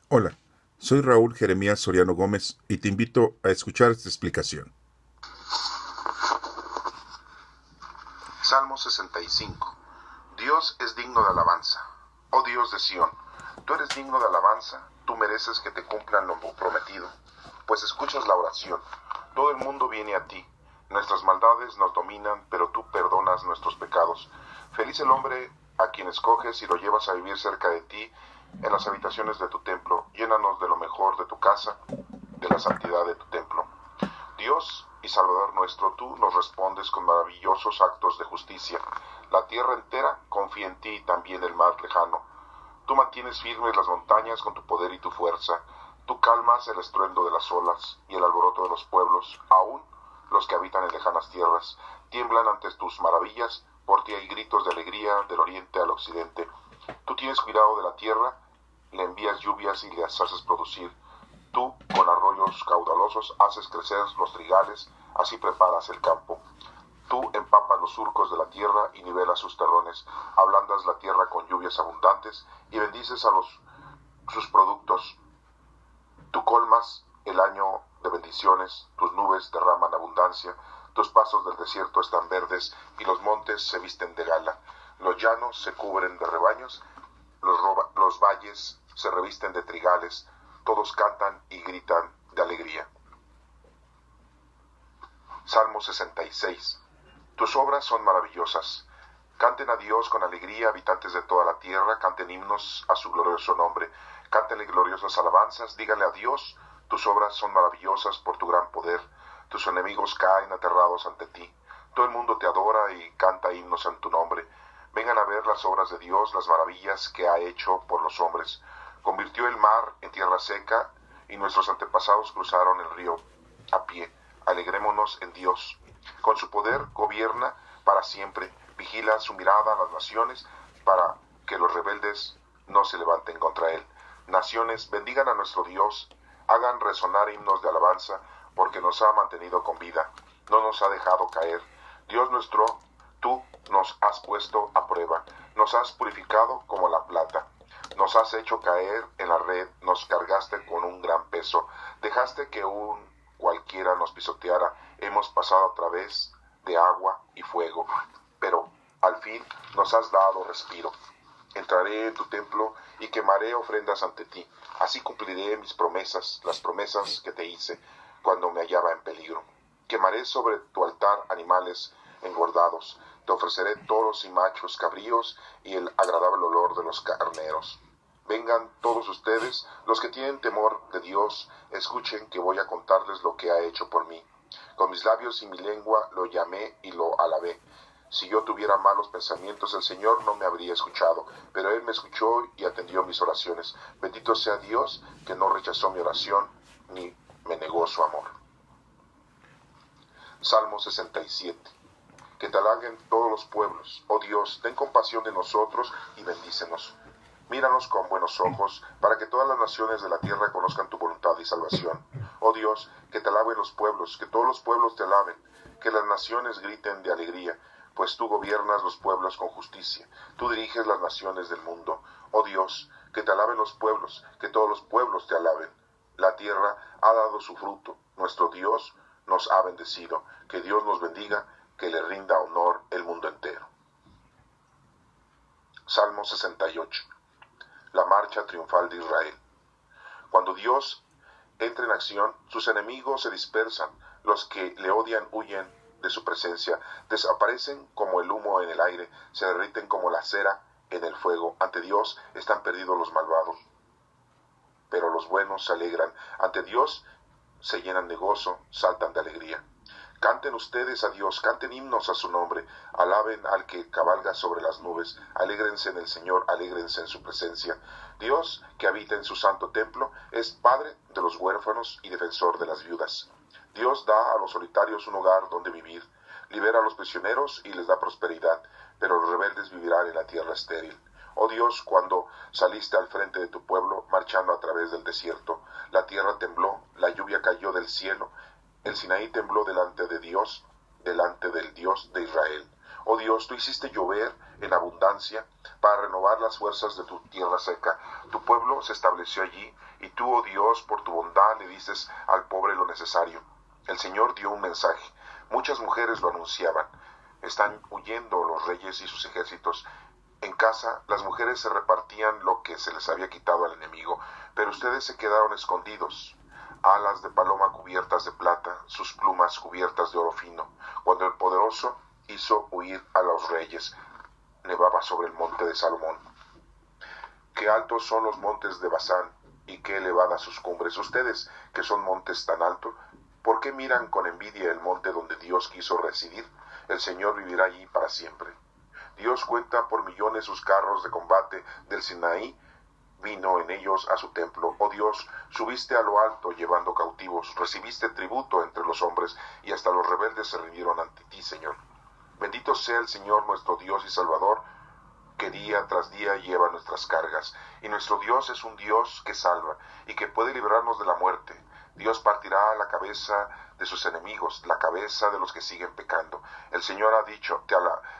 Hola, soy Raúl Jeremías Soriano Gómez y te invito a escuchar esta explicación. Salmo 65. Dios es digno de alabanza. Oh Dios de Sión, tú eres digno de alabanza, tú mereces que te cumplan lo prometido, pues escuchas la oración. Todo el mundo viene a ti. Nuestras maldades nos dominan, pero tú perdonas nuestros pecados. Feliz el hombre a quien escoges y lo llevas a vivir cerca de ti, en las habitaciones de tu templo. Llénanos de lo mejor de tu casa, de la santidad de tu templo. Dios y Salvador nuestro, tú nos respondes con maravillosos actos de justicia. La tierra entera confía en ti y también el mar lejano. Tú mantienes firmes las montañas con tu poder y tu fuerza. Tú calmas el estruendo de las olas y el alboroto de los pueblos, aún los que habitan en lejanas tierras. Tiemblan ante tus maravillas, por ti hay gritos de alegría del oriente al occidente. Tú tienes cuidado de la tierra, le envías lluvias y las haces producir. Tú, con arroyos caudalosos, haces crecer los trigales, así preparas el campo. Tú empapas los surcos de la tierra y nivelas sus terrones, ablandas la tierra con lluvias abundantes y bendices a sus productos. Tú colmas el año de bendiciones, tus nubes derraman abundancia, tus pasos del desierto están verdes y los montes se visten de gala. Los llanos se cubren de rebaños, los valles se revisten de trigales, todos cantan y gritan de alegría. Salmo 66. Tus obras son maravillosas. Canten a Dios con alegría, habitantes de toda la tierra, canten himnos a su glorioso nombre, cántenle gloriosas alabanzas, díganle a Dios, tus obras son maravillosas por tu gran poder, tus enemigos caen aterrados ante ti, todo el mundo te adora y canta himnos en tu nombre. Vengan a ver las obras de Dios, las maravillas que ha hecho por los hombres. Convirtió el mar en tierra seca y nuestros antepasados cruzaron el río a pie. Alegrémonos en Dios. Con su poder gobierna para siempre, vigila su mirada a las naciones para que los rebeldes no se levanten contra él. Naciones, bendigan a nuestro Dios, hagan resonar himnos de alabanza, porque nos ha mantenido con vida, no nos ha dejado caer. Dios nuestro, tú nos has puesto a prueba, nos has purificado como la plata, nos has hecho caer en la red, nos cargaste con un gran peso, dejaste que cualquiera nos pisoteara, hemos pasado a través de agua y fuego, pero al fin nos has dado respiro. Entraré en tu templo y quemaré ofrendas ante ti, así cumpliré mis promesas, las promesas que te hice cuando me hallaba en peligro. Quemaré sobre tu altar animales engordados, te ofreceré toros y machos cabríos y el agradable olor de los carneros. Vengan todos ustedes, los que tienen temor de Dios, escuchen que voy a contarles lo que ha hecho por mí. Con mis labios y mi lengua lo llamé y lo alabé. Si yo tuviera malos pensamientos, el Señor no me habría escuchado, pero Él me escuchó y atendió mis oraciones. Bendito sea Dios, que no rechazó mi oración, ni me negó su amor. Salmo 67. Que te halaguen todos los pueblos. Oh Dios, ten compasión de nosotros y bendícenos. Míranos con buenos ojos, para que todas las naciones de la tierra conozcan tu voluntad y salvación. Oh Dios, que te alaben los pueblos, que todos los pueblos te alaben, que las naciones griten de alegría, pues tú gobiernas los pueblos con justicia, tú diriges las naciones del mundo. Oh Dios, que te alaben los pueblos, que todos los pueblos te alaben. La tierra ha dado su fruto, nuestro Dios nos ha bendecido, que Dios nos bendiga, que le rinda honor el mundo entero. Salmo 68. La marcha triunfal de Israel. Cuando Dios entra en acción, sus enemigos se dispersan, los que le odian huyen de su presencia, desaparecen como el humo en el aire, se derriten como la cera en el fuego. Ante Dios están perdidos los malvados, pero los buenos se alegran. Ante Dios se llenan de gozo, saltan de alegría. Canten ustedes a Dios, canten himnos a su nombre, alaben al que cabalga sobre las nubes, alégrense en el Señor, alégrense en su presencia. Dios, que habita en su santo templo, es Padre de los huérfanos y defensor de las viudas. Dios da a los solitarios un hogar donde vivir, libera a los prisioneros y les da prosperidad, pero los rebeldes vivirán en la tierra estéril. Oh Dios, cuando saliste al frente de tu pueblo, marchando a través del desierto, la tierra tembló, la lluvia cayó del cielo, el Sinaí tembló delante de Dios, delante del Dios de Israel. Oh Dios, tú hiciste llover en abundancia para renovar las fuerzas de tu tierra seca. Tu pueblo se estableció allí, y tú, oh Dios, por tu bondad le dices al pobre lo necesario. El Señor dio un mensaje. Muchas mujeres lo anunciaban. Están huyendo los reyes y sus ejércitos. En casa, las mujeres se repartían lo que se les había quitado al enemigo, pero ustedes se quedaron escondidos. Alas de paloma cubiertas de plata, sus plumas cubiertas de oro fino. Cuando el poderoso hizo huir a los reyes, nevaba sobre el monte de Salomón. Qué altos son los montes de Basán, y qué elevadas sus cumbres. Ustedes, que son montes tan altos, ¿por qué miran con envidia el monte donde Dios quiso residir? El Señor vivirá allí para siempre. Dios cuenta por millones sus carros de combate del Sinaí, vino en ellos a su templo. Oh Dios, subiste a lo alto llevando cautivos, recibiste tributo entre los hombres, y hasta los rebeldes se rindieron ante ti, Señor. Bendito sea el Señor nuestro Dios y Salvador, que día tras día lleva nuestras cargas. Y nuestro Dios es un Dios que salva, y que puede librarnos de la muerte. Dios partirá la cabeza de sus enemigos, la cabeza de los que siguen pecando. El Señor ha dicho,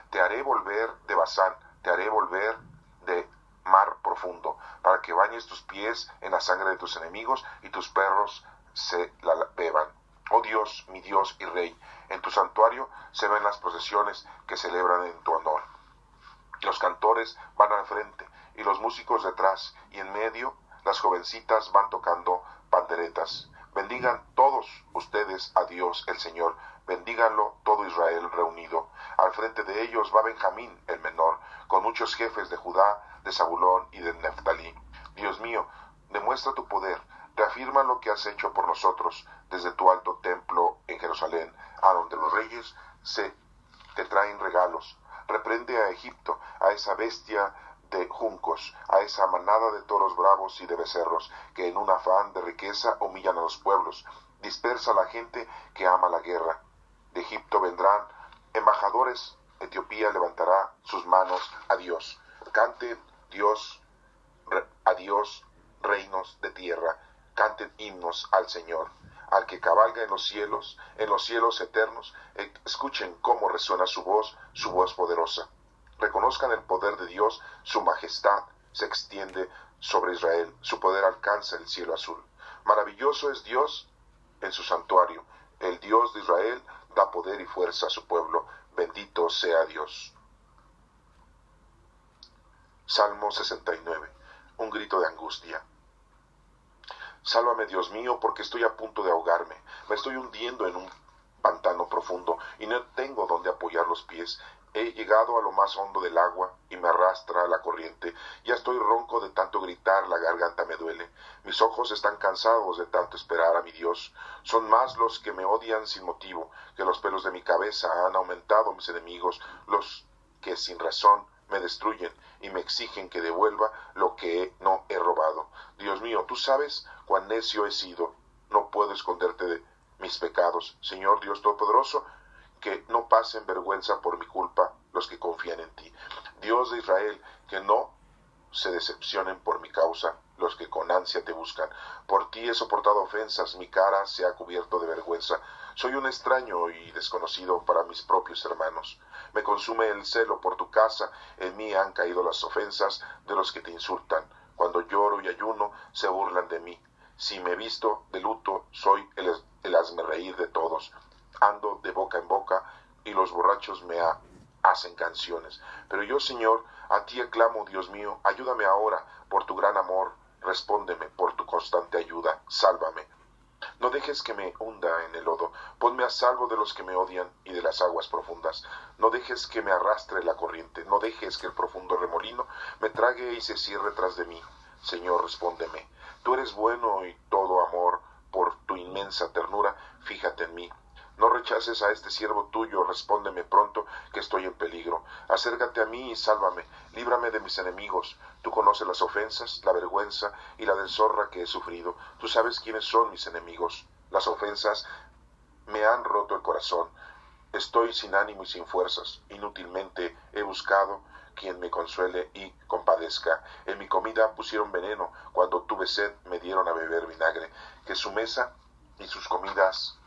te haré volver de Basán, te haré volver de mar profundo, para que bañes tus pies en la sangre de tus enemigos, y tus perros se la beban. Oh Dios, mi Dios y Rey, en tu santuario se ven las procesiones que celebran en tu honor. Los cantores van al frente, y los músicos detrás, y en medio las jovencitas van tocando panderetas. Bendigan todos ustedes a Dios el Señor, bendíganlo todo Israel reunido. Al frente de ellos va Benjamín el menor, con muchos jefes de Judá, de Zabulón y de Neftalí. Dios mío, demuestra tu poder, reafirma lo que has hecho por nosotros desde tu alto templo en Jerusalén, a donde los reyes te traen regalos. Reprende a Egipto, a esa bestia de juncos, a esa manada de toros bravos y de becerros, que en un afán de riqueza humillan a los pueblos. Dispersa a la gente que ama la guerra. De Egipto vendrán embajadores, Etiopía levantará sus manos a Dios. Cante a Dios, reinos de tierra, canten himnos al Señor, al que cabalga en los cielos eternos. Escuchen cómo resuena su voz poderosa. Reconozcan el poder de Dios, su majestad se extiende sobre Israel, su poder alcanza el cielo azul. Maravilloso es Dios en su santuario, el Dios de Israel da poder y fuerza a su pueblo, bendito sea Dios. Salmo 69, un grito de angustia. Sálvame, Dios mío, porque estoy a punto de ahogarme, me estoy hundiendo en un pantano profundo y no tengo donde apoyar los pies. He llegado a lo más hondo del agua y me arrastra la corriente. Ya estoy ronco de tanto gritar, la garganta me duele. Mis ojos están cansados de tanto esperar a mi Dios. Son más los que me odian sin motivo, que los pelos de mi cabeza. Han aumentado mis enemigos, los que sin razón me destruyen y me exigen que devuelva lo que no he robado. Dios mío, tú sabes cuán necio he sido. No puedo esconderte de mis pecados. Señor Dios Todopoderoso, que no pasen vergüenza por mi culpa los que confían en ti. Dios de Israel, que no se decepcionen por mi causa los que con ansia te buscan. Por ti he soportado ofensas, mi cara se ha cubierto de vergüenza. Soy un extraño y desconocido para mis propios hermanos. Me consume el celo por tu casa, en mí han caído las ofensas de los que te insultan. Cuando lloro y ayuno, se burlan de mí. Si me visto de luto, soy el hazmerreír de todos. Ando de boca en boca y los borrachos me hacen canciones. Pero yo, Señor, a ti aclamo, Dios mío, ayúdame ahora por tu gran amor, respóndeme por tu constante ayuda, sálvame. No dejes que me hunda en el lodo, ponme a salvo de los que me odian y de las aguas profundas. No dejes que me arrastre la corriente, no dejes que el profundo remolino me trague y se cierre tras de mí. Señor, respóndeme. Tú eres bueno y todo amor, por tu inmensa ternura, fíjate en mí. No rechaces a este siervo tuyo, respóndeme pronto, que estoy en peligro. Acércate a mí y sálvame, líbrame de mis enemigos. Tú conoces las ofensas, la vergüenza y la deshonra que he sufrido. Tú sabes quiénes son mis enemigos. Las ofensas me han roto el corazón. Estoy sin ánimo y sin fuerzas. Inútilmente he buscado quien me consuele y compadezca. En mi comida pusieron veneno. Cuando tuve sed me dieron a beber vinagre. Que su mesa y sus comidas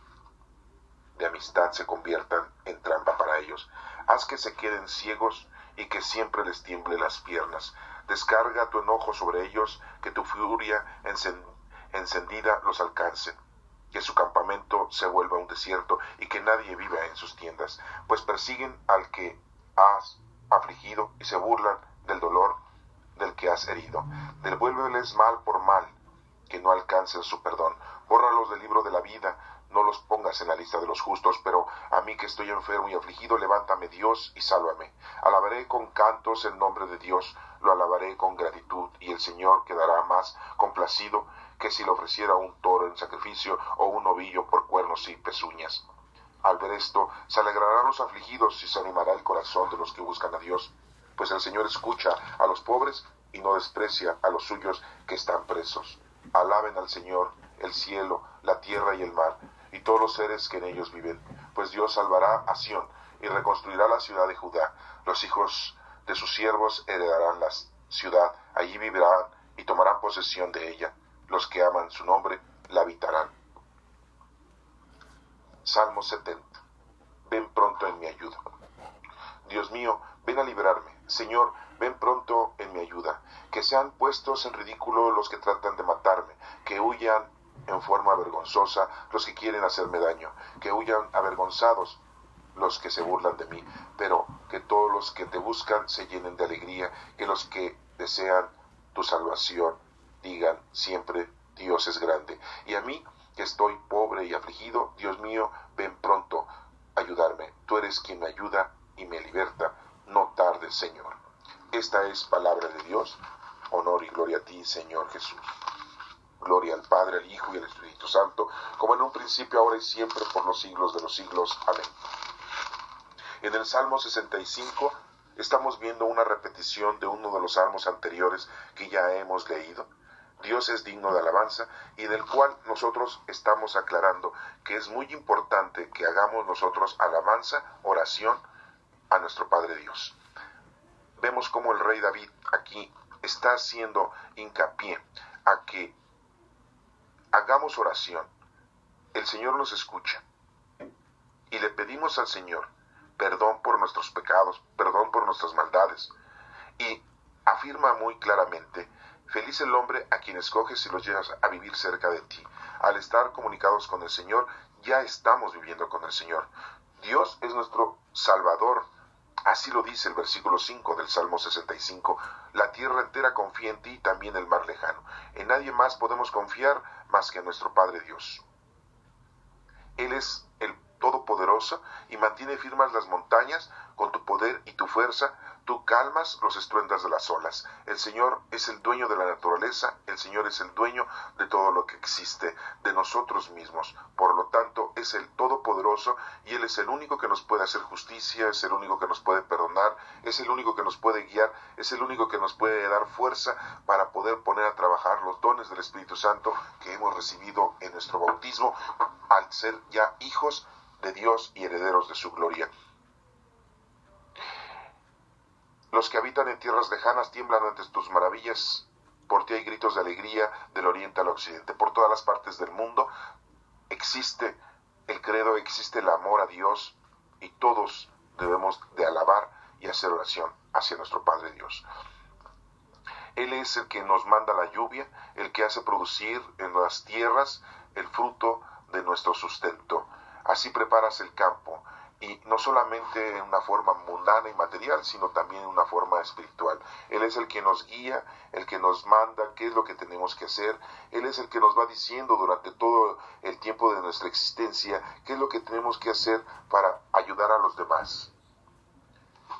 de amistad se conviertan en trampa para ellos. Haz que se queden ciegos y que siempre les tiemble las piernas. Descarga tu enojo sobre ellos, que tu furia encendida los alcance. Que su campamento se vuelva un desierto y que nadie viva en sus tiendas, pues persiguen al que has afligido y se burlan del dolor del que has herido. Devuélveles mal por mal, que no alcancen su perdón. Bórralos del libro de la vida, no los pongas en la lista de los justos, pero a mí que estoy enfermo y afligido, levántame Dios y sálvame. Alabaré con cantos el nombre de Dios, lo alabaré con gratitud, y el Señor quedará más complacido que si le ofreciera un toro en sacrificio o un novillo por cuernos y pezuñas. Al ver esto, se alegrarán los afligidos y se animará el corazón de los que buscan a Dios, pues el Señor escucha a los pobres y no desprecia a los suyos que están presos. Alaben al Señor el cielo, la tierra y el mar, y todos los seres que en ellos viven, pues Dios salvará a Sión y reconstruirá la ciudad de Judá. Los hijos de sus siervos heredarán la ciudad, allí vivirán y tomarán posesión de ella. Los que aman su nombre la habitarán. Salmo 70. Ven pronto en mi ayuda. Dios mío, ven a librarme. Señor, ven pronto en mi ayuda. Que sean puestos en ridículo los que tratan de matarme, que huyan en forma vergonzosa los que quieren hacerme daño, que huyan avergonzados los que se burlan de mí, pero que todos los que te buscan se llenen de alegría, que los que desean tu salvación digan siempre, Dios es grande. Y a mí, que estoy pobre y afligido, Dios mío, ven pronto a ayudarme. Tú eres quien me ayuda y me liberta. No tardes, Señor. Esta es palabra de Dios. Honor y gloria a ti, Señor Jesús. Gloria al Padre, al Hijo y al Espíritu Santo, como en un principio, ahora y siempre, por los siglos de los siglos. Amén. En el Salmo 65 estamos viendo una repetición de uno de los salmos anteriores que ya hemos leído. Dios es digno de alabanza, y del cual nosotros estamos aclarando que es muy importante que hagamos nosotros alabanza, oración a nuestro Padre Dios. Vemos cómo el rey David aquí está haciendo hincapié a que hagamos oración. El Señor nos escucha y le pedimos al Señor perdón por nuestros pecados, perdón por nuestras maldades, y afirma muy claramente: feliz el hombre a quien escoges y los llevas a vivir cerca de ti. Al estar comunicados con el Señor, ya estamos viviendo con el Señor. Dios es nuestro Salvador. Así lo dice el versículo 5 del Salmo 65. La tierra entera confía en ti, también el mar lejano. En nadie más podemos confiar más que en nuestro Padre Dios. Él es el Todopoderoso y mantiene firmes las montañas. Con tu poder y tu fuerza, tú calmas los estruendos de las olas. El Señor es el dueño de la naturaleza, el Señor es el dueño de todo lo que existe, de nosotros mismos. Por lo tanto, es el Todopoderoso y Él es el único que nos puede hacer justicia, es el único que nos puede perdonar, es el único que nos puede guiar, es el único que nos puede dar fuerza para poder poner a trabajar los dones del Espíritu Santo que hemos recibido en nuestro bautismo al ser ya hijos de Dios y herederos de su gloria. Los que habitan en tierras lejanas tiemblan ante tus maravillas. Por ti hay gritos de alegría del oriente al occidente. Por todas las partes del mundo existe el credo, existe el amor a Dios, y todos debemos de alabar y hacer oración hacia nuestro Padre Dios. Él es el que nos manda la lluvia, el que hace producir en las tierras el fruto de nuestro sustento. Así preparas el campo, y no solamente en una forma mundana y material, sino también en una forma espiritual. Él es el que nos guía, el que nos manda qué es lo que tenemos que hacer. Él es el que nos va diciendo durante todo el tiempo de nuestra existencia qué es lo que tenemos que hacer para ayudar a los demás.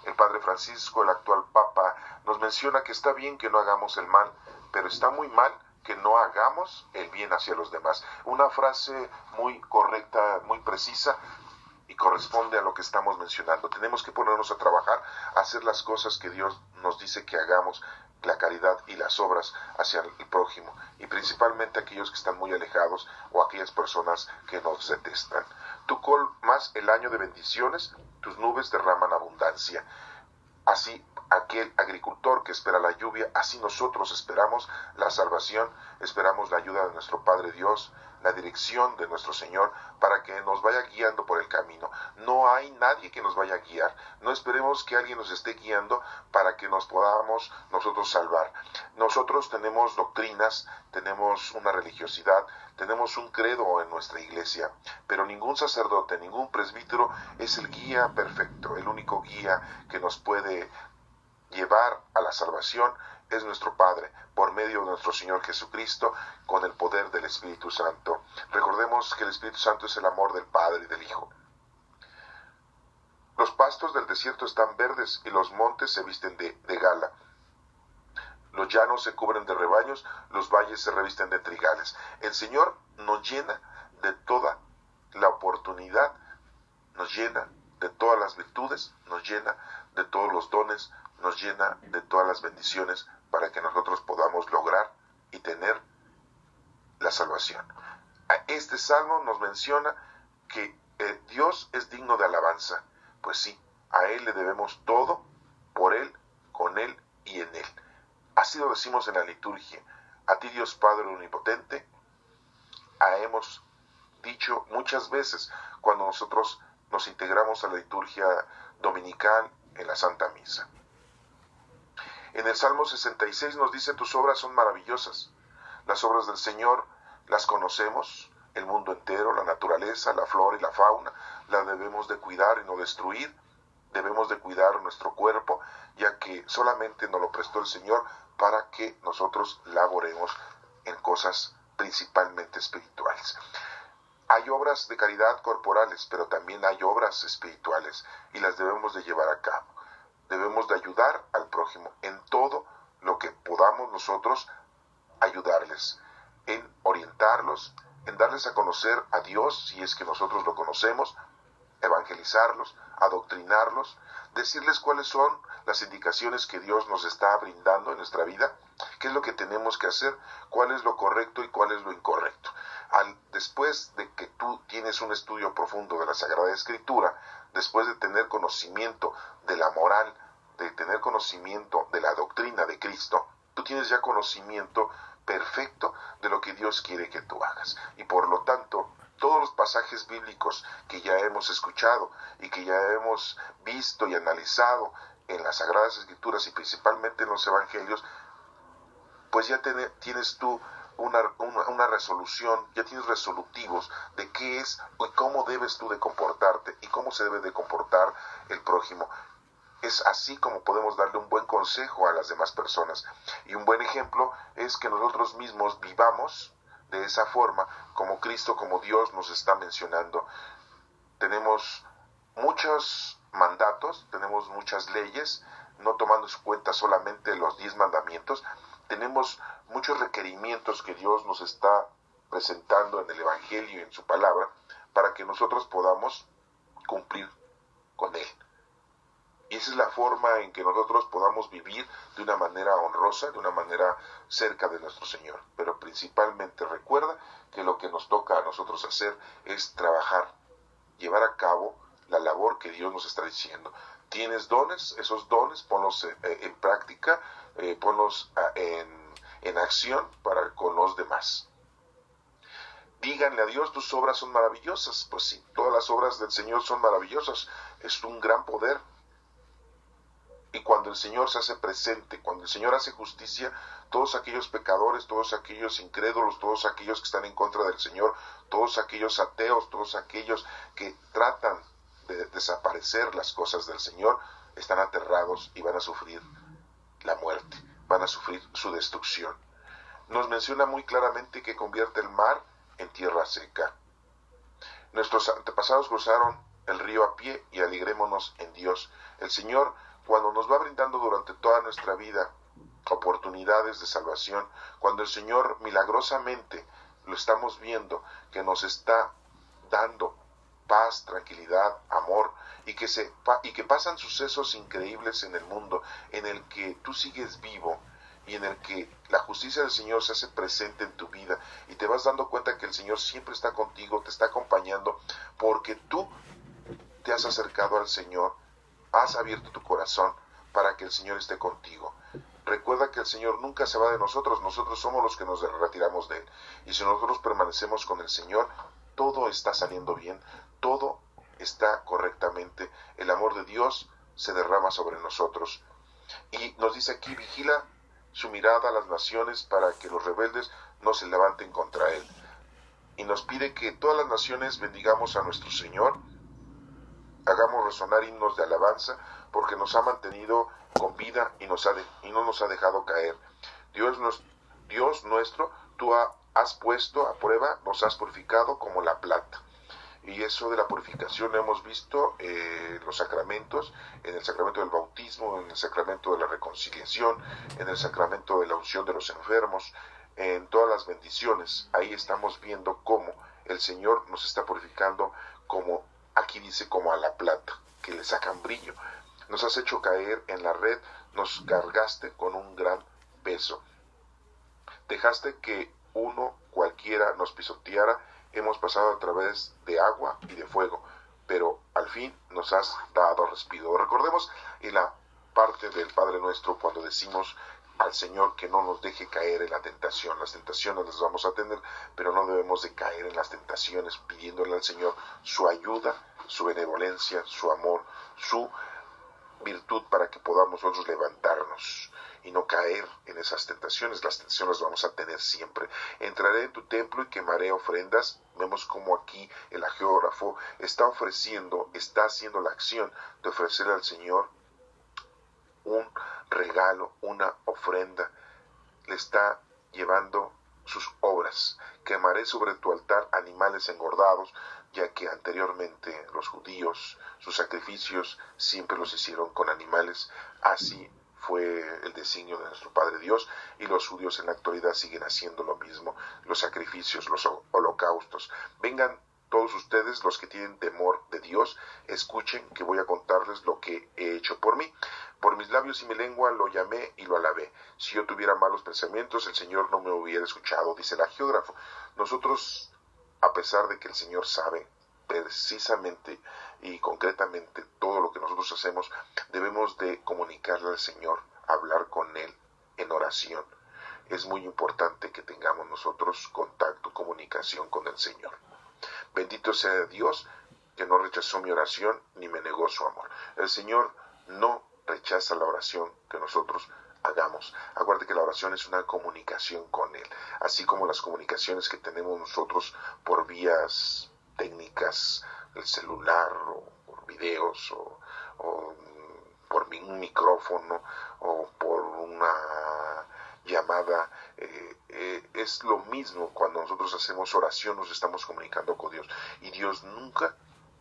El Padre Francisco, el actual Papa, nos menciona que está bien que no hagamos el mal, pero está muy mal que no hagamos el bien hacia los demás. Una frase muy correcta, muy precisa, y corresponde a lo que estamos mencionando. Tenemos que ponernos a trabajar, a hacer las cosas que Dios nos dice que hagamos, la caridad y las obras hacia el prójimo, y principalmente aquellos que están muy alejados o aquellas personas que nos detestan. Tú colmas el año de bendiciones, tus nubes derraman abundancia. Así aquel agricultor que espera la lluvia, así nosotros esperamos la salvación, esperamos la ayuda de nuestro Padre Dios, la dirección de nuestro Señor, para que nos vaya guiando por el camino. No hay nadie que nos vaya a guiar. No esperemos que alguien nos esté guiando para que nos podamos nosotros salvar. Nosotros tenemos doctrinas, tenemos una religiosidad, tenemos un credo en nuestra iglesia, pero ningún sacerdote, ningún presbítero es el guía perfecto. El único guía que nos puede llevar a la salvación es nuestro Padre, por medio de nuestro Señor Jesucristo, con el poder del Espíritu Santo. Recordemos que el Espíritu Santo es el amor del Padre y del Hijo. Los pastos del desierto están verdes y los montes se visten de gala. Los llanos se cubren de rebaños, los valles se revisten de trigales. El Señor nos llena de toda la oportunidad, nos llena de todas las virtudes, nos llena de todos los dones, nos llena de todas las bendiciones para que nosotros podamos lograr y tener la salvación. Este salmo nos menciona que Dios es digno de alabanza. Pues sí, a Él le debemos todo, por Él, con Él y en Él. Así lo decimos en la liturgia. A ti, Dios Padre Omnipotente, hemos dicho muchas veces cuando nosotros nos integramos a la liturgia dominical en la Santa Misa. En el Salmo 66 nos dice: tus obras son maravillosas. Las obras del Señor las conocemos, el mundo entero, la naturaleza, la flora y la fauna, la debemos de cuidar y no destruir. Debemos de cuidar nuestro cuerpo, ya que solamente nos lo prestó el Señor para que nosotros laboremos en cosas principalmente espirituales. Hay obras de caridad corporales, pero también hay obras espirituales y las debemos de llevar a cabo. Debemos de ayudar al prójimo en todo lo que podamos nosotros ayudarles, en orientarlos, en darles a conocer a Dios, si es que nosotros lo conocemos, evangelizarlos, adoctrinarlos, decirles cuáles son las indicaciones que Dios nos está brindando en nuestra vida, qué es lo que tenemos que hacer, cuál es lo correcto y cuál es lo incorrecto. Después de que tú tienes un estudio profundo de la Sagrada Escritura, después de tener conocimiento de la moral, de tener conocimiento de la doctrina de Cristo, tú tienes ya conocimiento perfecto de lo que Dios quiere que tú hagas. Y por lo tanto, todos los pasajes bíblicos que ya hemos escuchado y que ya hemos visto y analizado en las Sagradas Escrituras y principalmente en los Evangelios, pues ya tienes tú una resolución, ya tienes resolutivos de qué es y cómo debes tú de comportarte y cómo se debe de comportar el prójimo. Es así como podemos darle un buen consejo a las demás personas. Y un buen ejemplo es que nosotros mismos vivamos de esa forma, como Cristo, como Dios nos está mencionando. Tenemos muchos mandatos, tenemos muchas leyes, no tomando en cuenta solamente los 10 mandamientos. Tenemos muchos requerimientos que Dios nos está presentando en el Evangelio y en su palabra para que nosotros podamos cumplir con Él. Y esa es la forma en que nosotros podamos vivir de una manera honrosa, de una manera cerca de nuestro Señor. Pero principalmente recuerda que lo que nos toca a nosotros hacer es trabajar, llevar a cabo la labor que Dios nos está diciendo. Tienes dones, esos dones ponlos en práctica, ponlos en acción para con los demás. Díganle a Dios, tus obras son maravillosas. Pues sí, todas las obras del Señor son maravillosas. Es un gran poder. Y cuando el Señor se hace presente, cuando el Señor hace justicia, todos aquellos pecadores, todos aquellos incrédulos, todos aquellos que están en contra del Señor, todos aquellos ateos, todos aquellos que tratan de desaparecer las cosas del Señor, están aterrados y van a sufrir la muerte, van a sufrir su destrucción. Nos menciona muy claramente que convierte el mar en tierra seca. Nuestros antepasados cruzaron el río a pie y alegrémonos en Dios. El Señor, cuando nos va brindando durante toda nuestra vida oportunidades de salvación, cuando el Señor milagrosamente lo estamos viendo, que nos está dando paz, tranquilidad, amor, y que pasan sucesos increíbles en el mundo, en el que tú sigues vivo, y en el que la justicia del Señor se hace presente en tu vida, y te vas dando cuenta que el Señor siempre está contigo, te está acompañando, porque tú te has acercado al Señor, has abierto tu corazón para que el Señor esté contigo. Recuerda que el Señor nunca se va de nosotros, nosotros somos los que nos retiramos de Él. Y si nosotros permanecemos con el Señor, todo está saliendo bien, todo está correctamente. El amor de Dios se derrama sobre nosotros. Y nos dice aquí, vigila su mirada a las naciones para que los rebeldes no se levanten contra Él. Y nos pide que todas las naciones bendigamos a nuestro Señor, hagamos resonar himnos de alabanza, porque nos ha mantenido con vida y no nos ha dejado caer. Dios nuestro, tú has puesto a prueba, nos has purificado como la plata. Y eso de la purificación lo hemos visto en los sacramentos, en el sacramento del bautismo, en el sacramento de la reconciliación, en el sacramento de la unción de los enfermos, en todas las bendiciones. Ahí estamos viendo cómo el Señor nos está purificando, como aquí dice, como a la plata, que le sacan brillo. Nos has hecho caer en la red, nos cargaste con un gran peso. Dejaste que uno cualquiera nos pisoteara. Hemos pasado a través de agua y de fuego, pero al fin nos has dado respiro. Recordemos en la parte del Padre Nuestro cuando decimos al Señor que no nos deje caer en la tentación. Las tentaciones las vamos a tener, pero no debemos de caer en las tentaciones, pidiéndole al Señor su ayuda, su benevolencia, su amor, su virtud para que podamos nosotros levantarnos y no caer en esas tentaciones. Las tentaciones las vamos a tener siempre. Entraré en tu templo y quemaré ofrendas. Vemos como aquí el hagiógrafo está haciendo la acción de ofrecerle al Señor un regalo, una ofrenda. Le está llevando sus obras. Quemaré sobre tu altar animales engordados, ya que anteriormente los judíos, sus sacrificios siempre los hicieron con animales. Así fue el designio de nuestro Padre Dios, y los judíos en la actualidad siguen haciendo lo mismo, los sacrificios, los holocaustos. Vengan todos ustedes, los que tienen temor de Dios, escuchen que voy a contarles lo que he hecho por mí. Por mis labios y mi lengua lo llamé y lo alabé. Si yo tuviera malos pensamientos, el Señor no me hubiera escuchado, dice el hagiógrafo. Nosotros, a pesar de que el Señor sabe precisamente y concretamente todo lo que nosotros hacemos, debemos de comunicarle al Señor, hablar con Él en oración. Es muy importante que tengamos nosotros contacto, comunicación con el Señor. Bendito sea Dios, que no rechazó mi oración ni me negó su amor. El Señor no rechaza la oración que nosotros hagamos. Acuérdate que la oración es una comunicación con Él, así como las comunicaciones que tenemos nosotros por vías técnicas, el celular, o por videos, o por un micrófono, o por una llamada. Es lo mismo cuando nosotros hacemos oración, nos estamos comunicando con Dios, y Dios nunca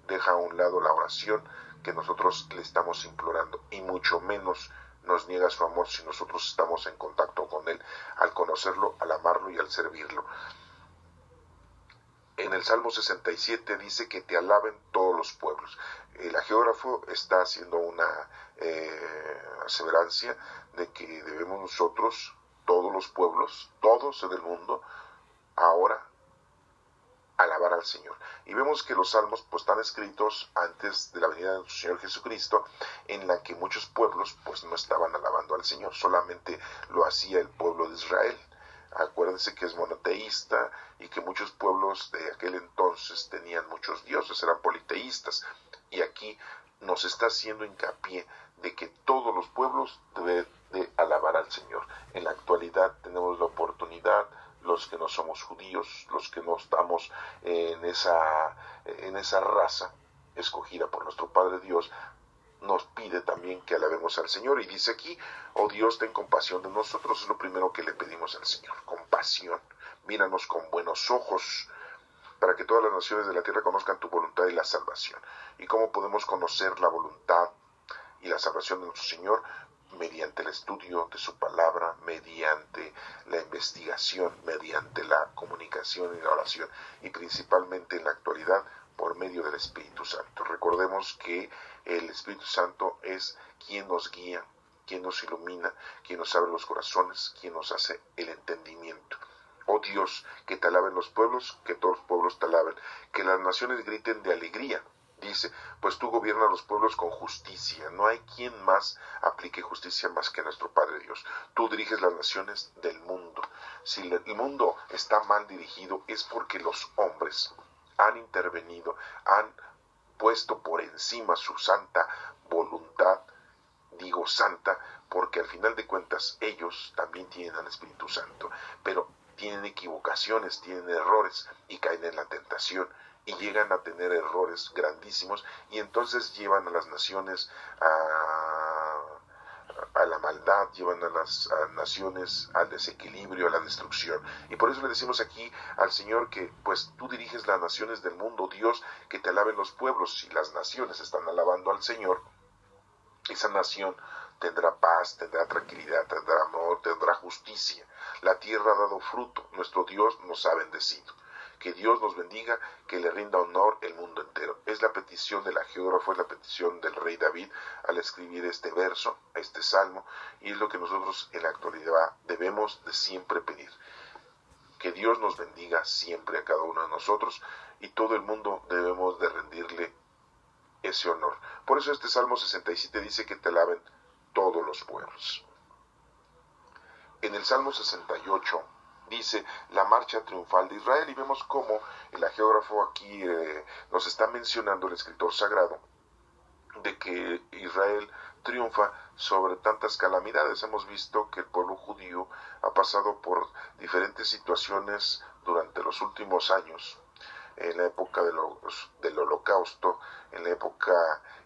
deja a un lado la oración que nosotros le estamos implorando, y mucho menos nos niega su amor si nosotros estamos en contacto con Él, al conocerlo, al amarlo y al servirlo. En el Salmo 67 dice que te alaben todos los pueblos. El hagiógrafo está haciendo una aseverancia de que debemos nosotros, todos los pueblos, todos en el mundo, ahora alabar al Señor. Y vemos que los salmos pues están escritos antes de la venida de nuestro Señor Jesucristo, en la que muchos pueblos pues no estaban alabando al Señor, solamente lo hacía el pueblo de Israel. Acuérdense que es monoteísta y que muchos pueblos de aquel entonces tenían muchos dioses, eran politeístas. Y aquí nos está haciendo hincapié de que todos los pueblos deben de alabar al Señor. En la actualidad tenemos la oportunidad, los que no somos judíos, los que no estamos en esa raza escogida por nuestro Padre Dios, nos pide también que alabemos al Señor. Y dice aquí, oh Dios, ten compasión de nosotros. Es lo primero que le pedimos al Señor, compasión. Míranos con buenos ojos, para que todas las naciones de la tierra conozcan tu voluntad y la salvación. ¿Y cómo podemos conocer la voluntad y la salvación de nuestro Señor? Mediante el estudio de su palabra, mediante la investigación, mediante la comunicación y la oración, y principalmente en la actualidad por medio del Espíritu Santo. Recordemos que el Espíritu Santo es quien nos guía, quien nos ilumina, quien nos abre los corazones, quien nos hace el entendimiento. Oh Dios, que te alaben los pueblos, que todos los pueblos te alaben, que las naciones griten de alegría, Dice, pues tú gobiernas los pueblos con justicia. No hay quien más aplique justicia más que nuestro Padre Dios. Tú diriges las naciones del mundo. Si el mundo está mal dirigido es porque los hombres han intervenido, han puesto por encima su santa voluntad. Digo santa porque al final de cuentas ellos también tienen al Espíritu Santo, pero tienen equivocaciones, tienen errores y caen en la tentación y llegan a tener errores grandísimos y entonces llevan a las naciones a la maldad, llevan a las naciones al desequilibrio, a la destrucción. Y por eso le decimos aquí al Señor que pues tú diriges las naciones del mundo, Dios, que te alaben los pueblos. Si las naciones están alabando al Señor, esa nación tendrá paz, tendrá tranquilidad, tendrá amor, tendrá justicia. La tierra ha dado fruto, nuestro Dios nos ha bendecido. Que Dios nos bendiga, que le rinda honor el mundo entero. Es la petición del geógrafo, es la petición del rey David al escribir este verso, este salmo, y es lo que nosotros en la actualidad debemos de siempre pedir. Que Dios nos bendiga siempre a cada uno de nosotros y todo el mundo debemos de rendirle ese honor. Por eso este Salmo 67 dice que te alaben todos los pueblos. En el Salmo 68 dice la marcha triunfal de Israel y vemos cómo el geógrafo aquí nos está mencionando, el escritor sagrado, de que Israel triunfa sobre tantas calamidades. Hemos visto que el pueblo judío ha pasado por diferentes situaciones durante los últimos años, en la época del Holocausto, en la época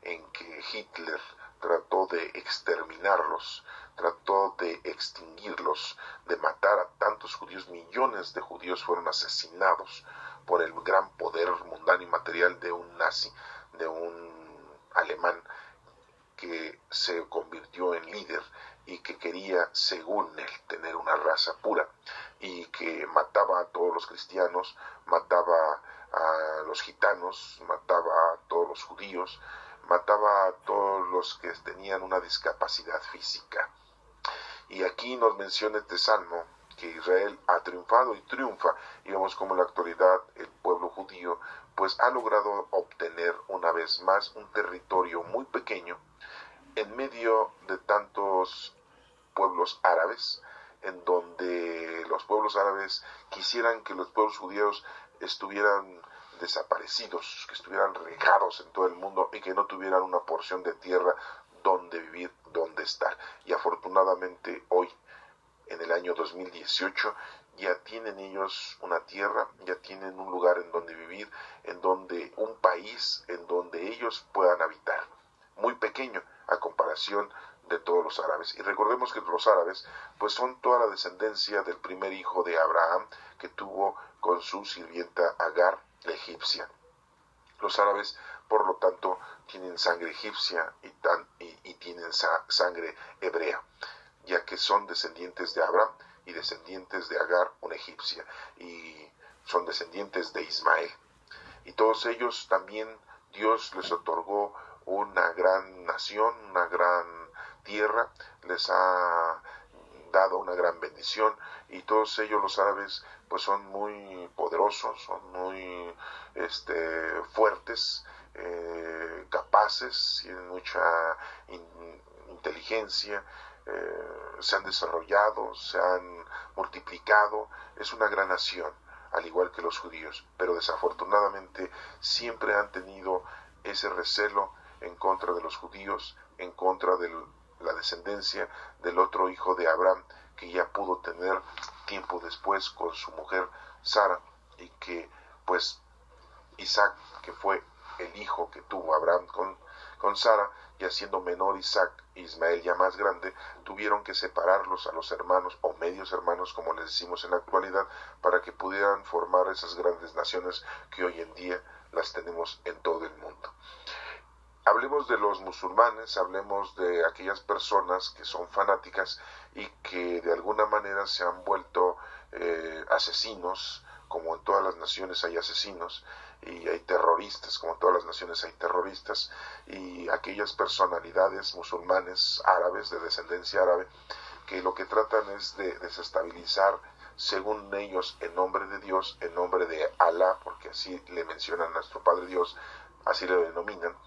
en que Hitler trató de exterminarlos, trató de extinguirlos, de matar a tantos judíos. Millones de judíos fueron asesinados por el gran poder mundano y material de un nazi, de un alemán que se convirtió en líder y que quería, según él, tener una raza pura y que mataba a todos los cristianos, mataba a los gitanos, mataba a todos los judíos, mataba a todos los que tenían una discapacidad física. Y aquí nos menciona este salmo que Israel ha triunfado y triunfa, y vemos como en la actualidad el pueblo judío pues ha logrado obtener una vez más un territorio muy pequeño en medio de tantos pueblos árabes, en donde los pueblos árabes quisieran que los pueblos judíos estuvieran desaparecidos, que estuvieran regados en todo el mundo y que no tuvieran una porción de tierra donde vivir, donde estar. Y afortunadamente hoy, en el año 2018, ya tienen ellos una tierra, ya tienen un lugar en donde vivir, en donde un país en donde ellos puedan habitar, muy pequeño a comparación de todos los árabes. Y recordemos que los árabes pues son toda la descendencia del primer hijo de Abraham que tuvo con su sirvienta Agar, la egipcia. Los árabes, por lo tanto, tienen sangre egipcia y tienen sangre hebrea, ya que son descendientes de Abraham y descendientes de Agar, una egipcia, y son descendientes de Ismael. Y todos ellos también Dios les otorgó una gran nación, una gran tierra, les ha dado una gran bendición, y todos ellos, los árabes, pues son muy poderosos, son muy fuertes, capaces, tienen mucha inteligencia, se han desarrollado, se han multiplicado, es una gran nación, al igual que los judíos, pero desafortunadamente siempre han tenido ese recelo en contra de los judíos, en contra de la descendencia del otro hijo de Abraham, que ya pudo tener tiempo después con su mujer Sara, y que pues Isaac, que fue el hijo que tuvo Abraham con Sara, ya siendo menor Isaac e Ismael ya más grande, tuvieron que separarlos a los hermanos o medios hermanos, como les decimos en la actualidad, para que pudieran formar esas grandes naciones que hoy en día las tenemos en todo el mundo. Hablemos de los musulmanes, hablemos de aquellas personas que son fanáticas y que de alguna manera se han vuelto asesinos, como en todas las naciones hay asesinos, y hay terroristas, como en todas las naciones hay terroristas, y aquellas personalidades musulmanes árabes, de descendencia árabe, que lo que tratan es de desestabilizar, según ellos, en nombre de Dios, en nombre de Alá, porque así le mencionan a nuestro Padre Dios, así lo denominan,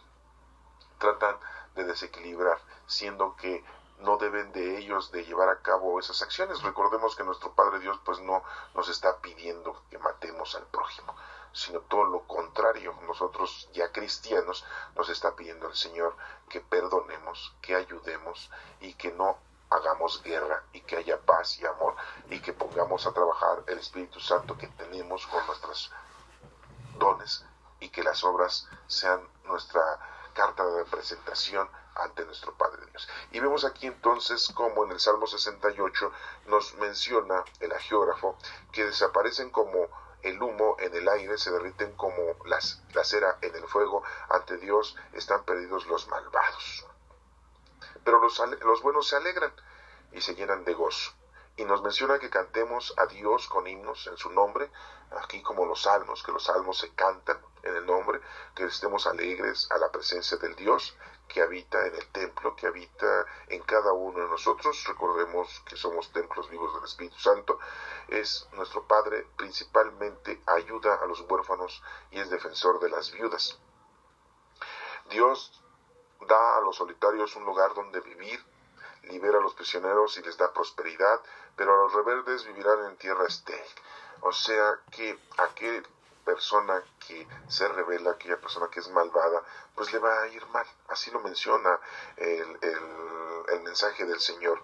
tratan de desequilibrar, siendo que no deben de ellos de llevar a cabo esas acciones. Recordemos que nuestro Padre Dios pues no nos está pidiendo que matemos al prójimo, sino todo lo contrario. Nosotros ya cristianos nos está pidiendo el Señor que perdonemos, que ayudemos y que no hagamos guerra, y que haya paz y amor, y que pongamos a trabajar el Espíritu Santo que tenemos con nuestros dones, y que las obras sean nuestra carta de presentación ante nuestro Padre Dios. Y vemos aquí entonces como en el Salmo 68 nos menciona el agiógrafo que desaparecen como el humo en el aire, se derriten como la cera en el fuego. Ante Dios están perdidos los malvados. Pero los buenos se alegran y se llenan de gozo. Y nos menciona que cantemos a Dios con himnos en su nombre, aquí como los salmos, que los salmos se cantan en el nombre, que estemos alegres a la presencia del Dios que habita en el templo, que habita en cada uno de nosotros. Recordemos que somos templos vivos del Espíritu Santo. Es nuestro Padre, principalmente ayuda a los huérfanos y es defensor de las viudas. Dios da a los solitarios un lugar donde vivir, libera a los prisioneros y les da prosperidad, pero a los rebeldes vivirán en tierra estéril. O sea que aquella persona que se rebela, aquella persona que es malvada, pues le va a ir mal. Así lo menciona el mensaje del Señor.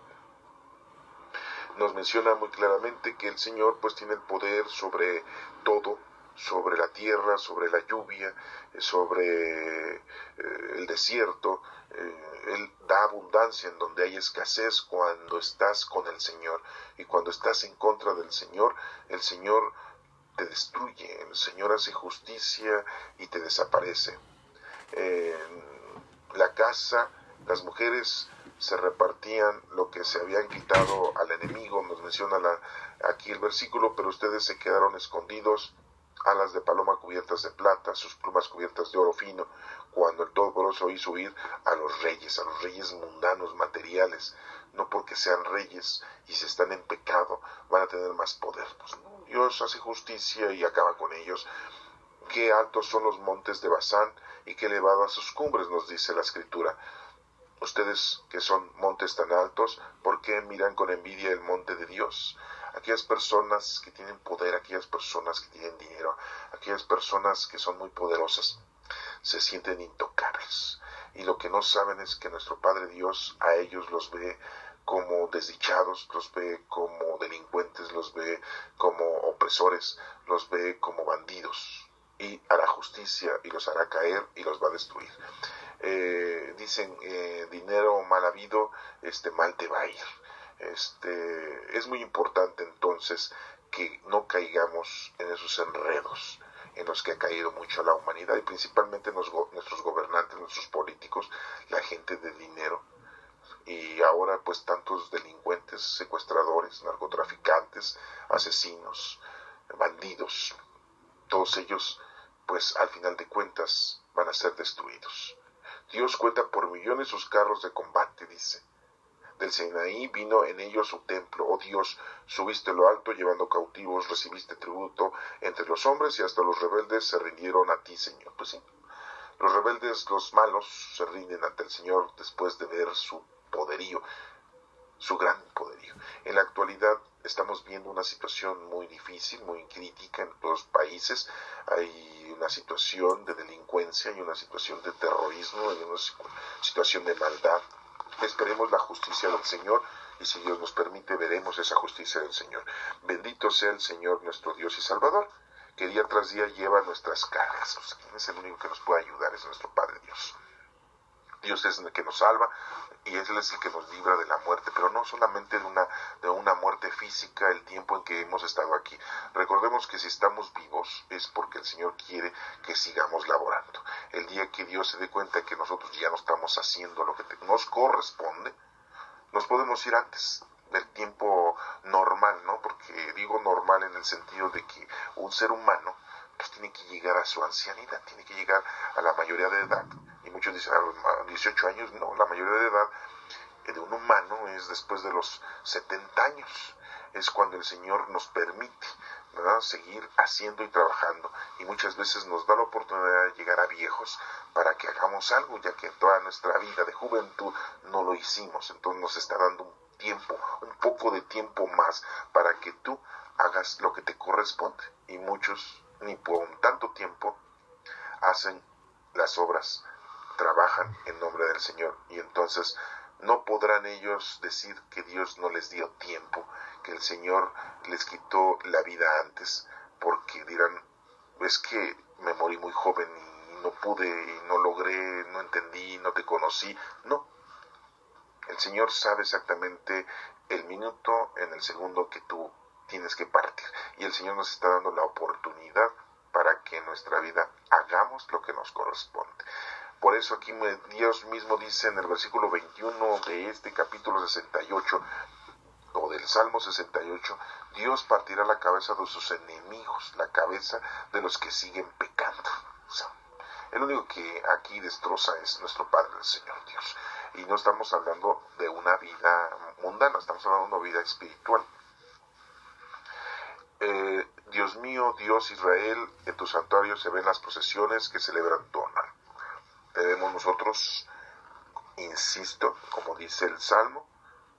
Nos menciona muy claramente que el Señor pues tiene el poder sobre todo, sobre la tierra, sobre la lluvia, sobre el desierto. Él da abundancia en donde hay escasez cuando estás con el Señor, y cuando estás en contra del Señor, el Señor te destruye, el Señor hace justicia y te desaparece. La casa, las mujeres se repartían lo que se habían quitado al enemigo, nos menciona aquí el versículo, pero ustedes se quedaron escondidos, alas de paloma cubiertas de plata, sus plumas cubiertas de oro fino, cuando el Todopoderoso hizo huir a los reyes mundanos, materiales. No porque sean reyes y si están en pecado van a tener más poder. Pues no, Dios hace justicia y acaba con ellos. Qué altos son los montes de Basán y qué elevadas sus cumbres, nos dice la Escritura. Ustedes que son montes tan altos, ¿por qué miran con envidia el monte de Dios? Aquellas personas que tienen poder, aquellas personas que tienen dinero, aquellas personas que son muy poderosas, se sienten intocables. Y lo que no saben es que nuestro Padre Dios a ellos los ve como desdichados, los ve como delincuentes, los ve como opresores, los ve como bandidos. Y hará justicia y los hará caer y los va a destruir. Dicen, dinero mal habido, mal te va a ir. Es muy importante entonces que no caigamos en esos enredos en los que ha caído mucho la humanidad, y principalmente nuestros gobernantes, nuestros políticos, la gente de dinero. Y ahora pues tantos delincuentes, secuestradores, narcotraficantes, asesinos, bandidos, todos ellos pues al final de cuentas van a ser destruidos. Dios cuenta por millones sus carros de combate, dice. Del Sinaí vino en ellos su templo. Oh Dios, subiste lo alto llevando cautivos, recibiste tributo entre los hombres y hasta los rebeldes se rindieron a ti, Señor. Pues sí, los rebeldes, los malos, se rinden ante el Señor después de ver su poderío, su gran poderío. En la actualidad estamos viendo una situación muy difícil, muy crítica en los países. Hay una situación de delincuencia, hay una situación de terrorismo, hay una situación de maldad. Esperemos la justicia del Señor, y si Dios nos permite veremos esa justicia del Señor. Bendito sea el Señor nuestro Dios y Salvador, que día tras día lleva nuestras cargas. Pues, ¿quién es el único que nos puede ayudar? Es nuestro Padre Dios. Dios es el que nos salva y Él es el que nos libra de la muerte, pero no solamente de una muerte física el tiempo en que hemos estado aquí. Recordemos que si estamos vivos es porque el Señor quiere que sigamos laborando. El día que Dios se dé cuenta que nosotros ya no estamos haciendo lo que nos corresponde, nos podemos ir antes del tiempo normal, ¿no? Porque digo normal en el sentido de que un ser humano pues tiene que llegar a su ancianidad, tiene que llegar a la mayoría de edad. Y muchos dicen a los 18 años, no, la mayoría de edad de un humano es después de los 70 años. Es cuando el Señor nos permite ¿verdad? Seguir haciendo y trabajando, y muchas veces nos da la oportunidad de llegar a viejos para que hagamos algo, ya que toda nuestra vida de juventud no lo hicimos. Entonces nos está dando un poco de tiempo más para que tú hagas lo que te corresponde, y muchos ni por un tanto tiempo hacen las obras, trabajan en nombre del Señor, y entonces no podrán ellos decir que Dios no les dio tiempo, que el Señor les quitó la vida antes, porque dirán, es que me morí muy joven y no pude, y no logré, no entendí, no te conocí. No, el Señor sabe exactamente el minuto, en el segundo que tú tienes que partir, y el Señor nos está dando la oportunidad para que en nuestra vida hagamos lo que nos corresponde. Por eso aquí Dios mismo dice en el versículo 21 de este capítulo 68, o del Salmo 68, Dios partirá la cabeza de sus enemigos, la cabeza de los que siguen pecando. O sea, el único que aquí destroza es nuestro Padre, el Señor Dios. Y no estamos hablando de una vida mundana, estamos hablando de una vida espiritual. Dios mío, Dios Israel, en tu santuario se ven las procesiones que celebran tu honor. Debemos nosotros, insisto, como dice el Salmo,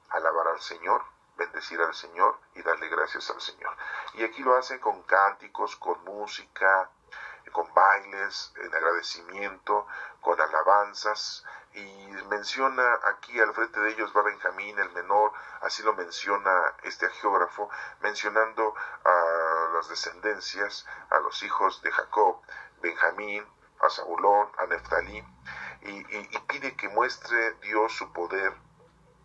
alabar al Señor, bendecir al Señor y darle gracias al Señor. Y aquí lo hacen con cánticos, con música, con bailes, en agradecimiento, con alabanzas, y menciona aquí al frente de ellos va Benjamín, el menor, así lo menciona este hagiógrafo, mencionando a las descendencias, a los hijos de Jacob, Benjamín, a Zabulón, a Neftalí, y pide que muestre Dios su poder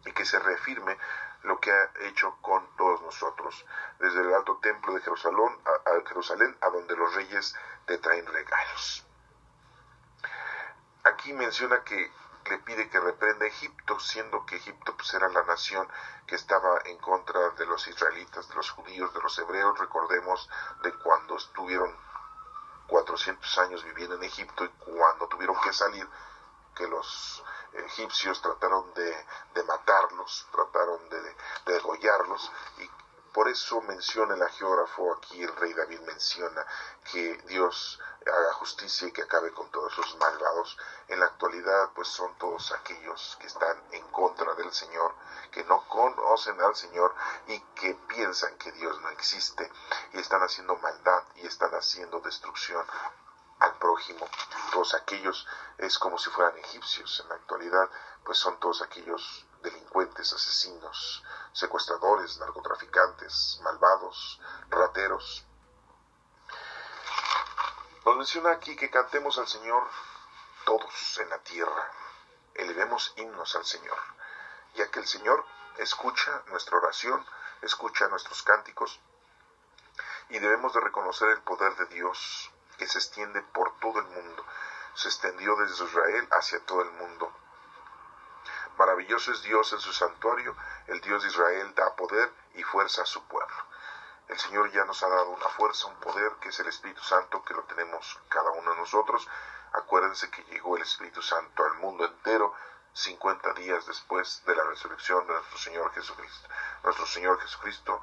y que se reafirme lo que ha hecho con todos nosotros, desde el alto templo de Jerusalén, a donde los reyes te traen regalos. Aquí menciona que le pide que reprenda a Egipto, siendo que Egipto pues era la nación que estaba en contra de los israelitas, de los judíos, de los hebreos. Recordemos de cuando estuvieron 400 años viviendo en Egipto, y cuando tuvieron que salir, que los egipcios trataron de matarlos, trataron de degollarlos, y por eso menciona el hagiógrafo aquí, el rey David menciona que Dios haga justicia y que acabe con todos esos malvados. En la actualidad pues son todos aquellos que están en contra del Señor, que no conocen al Señor y que piensan que Dios no existe, y están haciendo maldad y están haciendo destrucción al prójimo. Todos aquellos es como si fueran egipcios. En la actualidad pues son todos aquellos delincuentes, asesinos, secuestradores, narcotraficantes, malvados, rateros. Nos menciona aquí que cantemos al Señor todos en la tierra, elevemos himnos al Señor, ya que el Señor escucha nuestra oración, escucha nuestros cánticos, y debemos de reconocer el poder de Dios que se extiende por todo el mundo. Se extendió desde Israel hacia todo el mundo. Maravilloso es Dios en su santuario, el Dios de Israel da poder y fuerza a su pueblo. El Señor ya nos ha dado una fuerza, un poder, que es el Espíritu Santo, que lo tenemos cada uno de nosotros. Acuérdense que llegó el Espíritu Santo al mundo entero 50 días después de la resurrección de nuestro Señor Jesucristo. Nuestro Señor Jesucristo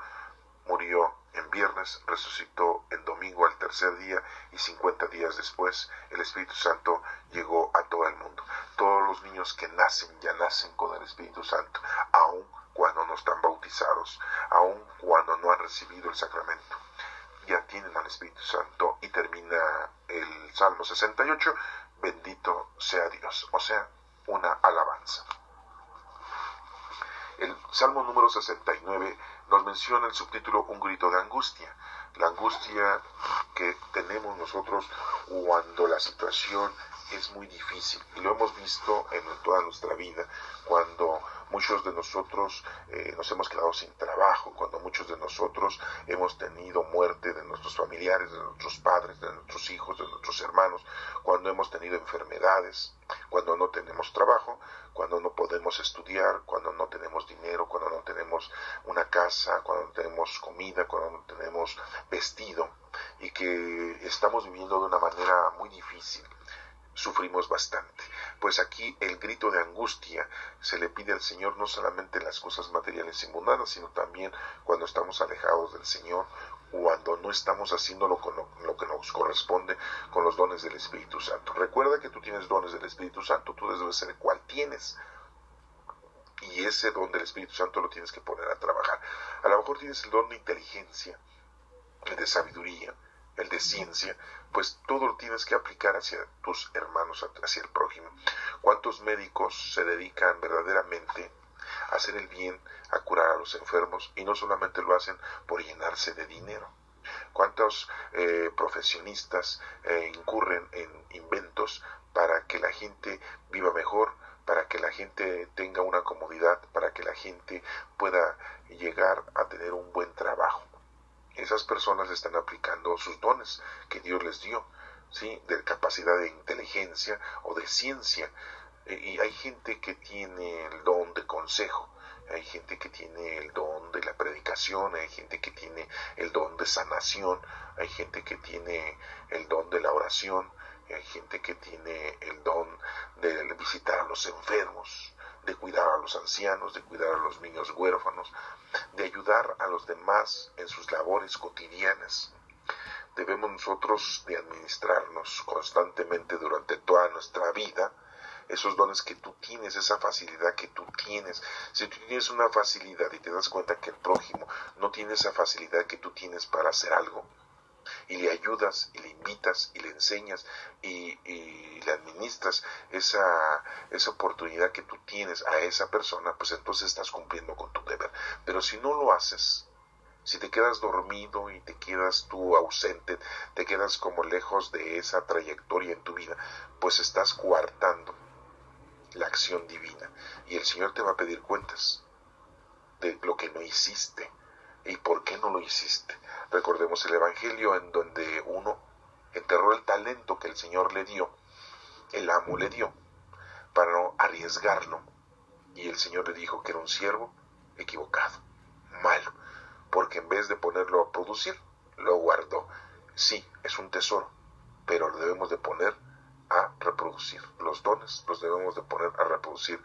murió en viernes, resucitó en domingo al tercer día, y 50 días después el Espíritu Santo llegó a todo el mundo. Todos los niños que nacen ya nacen con el Espíritu Santo, aun cuando no están bautizados, aun cuando no han recibido el sacramento, ya tienen al Espíritu Santo. Y termina el Salmo 68, bendito sea Dios, o sea, una alabanza. El Salmo número 69 nos menciona el subtítulo Un grito de angustia. La angustia que tenemos nosotros cuando la situación es muy difícil, y lo hemos visto en toda nuestra vida, cuando muchos de nosotros nos hemos quedado sin trabajo, cuando muchos de nosotros hemos tenido muerte de nuestros familiares, de nuestros padres, de nuestros hijos, de nuestros hermanos, cuando hemos tenido enfermedades, cuando no tenemos trabajo, cuando no podemos estudiar, cuando no tenemos dinero, cuando no tenemos una casa, cuando no tenemos comida, cuando no tenemos vestido, y que estamos viviendo de una manera muy difícil. Sufrimos bastante. Pues aquí el grito de angustia se le pide al Señor, no solamente en las cosas materiales y mundanas, sino también cuando estamos alejados del Señor, cuando no estamos haciéndolo con lo que nos corresponde con los dones del Espíritu Santo. Recuerda que tú tienes dones del Espíritu Santo, tú debes ser el cual tienes. Y ese don del Espíritu Santo lo tienes que poner a trabajar. A lo mejor tienes el don de inteligencia, el de sabiduría, el de ciencia, pues todo lo tienes que aplicar hacia tus hermanos, hacia el prójimo. ¿Cuántos médicos se dedican verdaderamente a hacer el bien, a curar a los enfermos, y no solamente lo hacen por llenarse de dinero? ¿Cuántos profesionistas incurren en inventos para que la gente viva mejor, para que la gente tenga una comodidad, para que la gente pueda llegar a tener un buen trabajo? Esas personas están aplicando sus dones que Dios les dio, ¿sí? De capacidad de inteligencia o de ciencia. Y hay gente que tiene el don de consejo, hay gente que tiene el don de la predicación, hay gente que tiene el don de sanación, hay gente que tiene el don de la oración, hay gente que tiene el don de visitar a los enfermos, de cuidar a los ancianos, de cuidar a los niños huérfanos, de ayudar a los demás en sus labores cotidianas. Debemos nosotros de administrarnos constantemente durante toda nuestra vida esos dones que tú tienes, esa facilidad que tú tienes. Si tú tienes una facilidad y te das cuenta que el prójimo no tiene esa facilidad que tú tienes para hacer algo, y le ayudas, y le invitas, y le enseñas, y le administras esa oportunidad que tú tienes a esa persona, pues entonces estás cumpliendo con tu deber. Pero si no lo haces, si te quedas dormido y te quedas tú ausente, te quedas como lejos de esa trayectoria en tu vida, pues estás coartando la acción divina, y el Señor te va a pedir cuentas de lo que no hiciste y por qué no lo hiciste. Recordemos el Evangelio en donde uno enterró el talento que el Señor le dio, el amo le dio, para no arriesgarlo, y el Señor le dijo que era un siervo equivocado, malo, porque en vez de ponerlo a producir, lo guardó. Sí, es un tesoro, pero lo debemos de poner a reproducir. Los dones los debemos de poner a reproducir.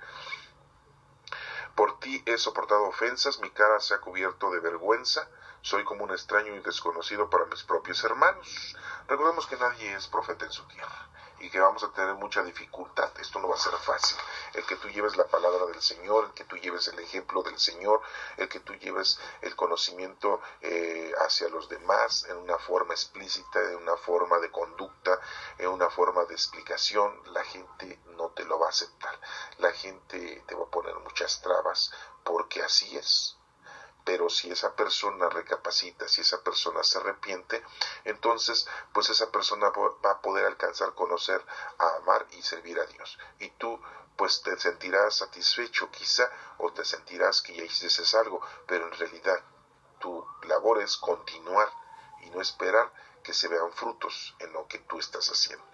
Por ti he soportado ofensas, mi cara se ha cubierto de vergüenza, soy como un extraño y desconocido para mis propios hermanos. Recordemos que nadie es profeta en su tierra y que vamos a tener mucha dificultad. Esto no va a ser fácil. El que tú lleves la palabra del Señor, el que tú lleves el ejemplo del Señor, el que tú lleves el conocimiento hacia los demás en una forma explícita, en una forma de conducta, en una forma de explicación, la gente no te lo va a aceptar. La gente te va a poner muchas trabas porque así es. Pero si esa persona recapacita, si esa persona se arrepiente, entonces pues esa persona va a poder alcanzar, conocer, a amar y servir a Dios. Y tú pues te sentirás satisfecho quizá, o te sentirás que ya hiciste algo, pero en realidad tu labor es continuar y no esperar que se vean frutos en lo que tú estás haciendo.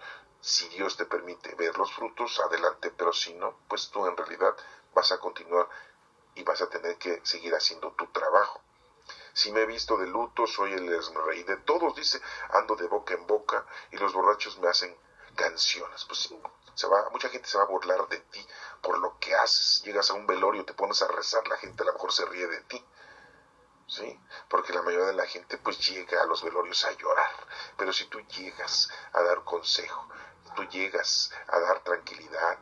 Si Dios te permite ver los frutos, adelante, pero si no, pues tú en realidad vas a continuar y vas a tener que seguir haciendo tu trabajo. Si me he visto de luto, soy el rey de todos, dice, ando de boca en boca y los borrachos me hacen canciones. Pues sí, mucha gente se va a burlar de ti por lo que haces. Llegas a un velorio, te pones a rezar, la gente a lo mejor se ríe de ti, ¿sí? Porque la mayoría de la gente pues llega a los velorios a llorar. Pero si tú llegas a dar consejo, tú llegas a dar tranquilidad,